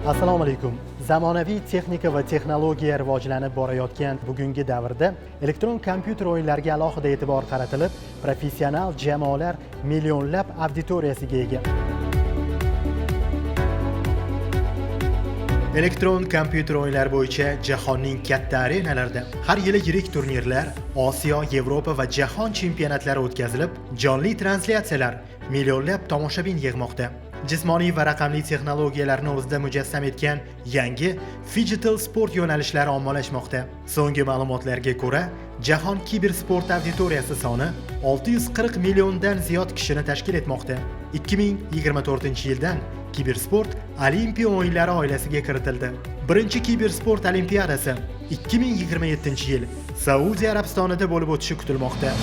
Assalomu alaykum. Zamonaviy texnika va texnologiya rivojlanib borayotgan bugungi davrda elektron kompyuter o'yinlariga alohida e'tibor qaratilib, professional jamoalar millionlab auditoriyasiga ega. Elektron kompyuter o'yinlari bo'yicha jahonning katta arenalarida har yili yirik turnirlar, Osiyo, Yevropa va jahon chempionatlari o'tkazilib, jonli translyatsiyalar millionlab tomoshabin yig'moqda. Jismoniy va raqamli texnologiyalarni o'zida mujassam etgan yangi digital sport yo'nalishlari ommalashmoqda. So'nggi ma'lumotlarga ko'ra, jahon kibersport auditoriyasi soni 640 milliondan ziyod kishini tashkil etmoqda. 2024-yildan kibersport Olimpiya o'yinlari oilasiga kiritildi. Birinchi kibersport olimpiadasi 2027-yil Saudiya Arabistonida bo'lib o'tishi kutilmoqda.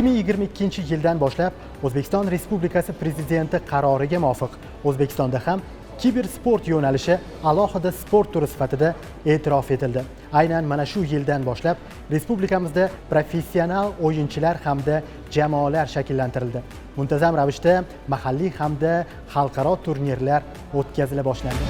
2022-yildan boshlab O'zbekiston Respublikasi Prezidenti qaroriga muvofiq O'zbekistonda ham kibersport yo'nalishi alohida sport turi sifatida e'tirof etildi. Aynan mana shu yildan boshlab respublikamizda professional o'yinchilar hamda jamoalar shakllantirildi. Muntazam ravishda mahalliy hamda xalqaro turnirlar o'tkazila boshlandi.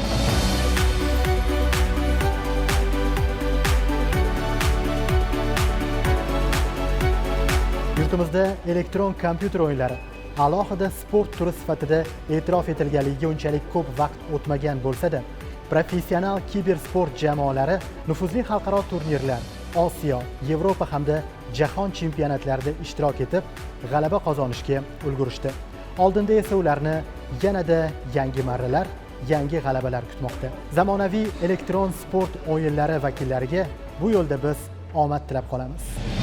Yurtimizda elektron kompyuter o'yinlari alohida sport turi sifatida e'tirof etilganligiga unchalik ko'p vaqt o'tmagan bo'lsa-da, professional kibersport jamoalari nufuzli xalqaro turnirlar, Osiyo, Yevropa hamda jahon chempionatlarida ishtirok etib, g'alaba qozonishga ulgurishdi. Oldinda esa ularni yanada yangi marralar, yangi g'alabalar kutmoqda. Zamonaviy elektron sport o'yinlari vakillariga bu yo'lda biz omad tilab qolamiz.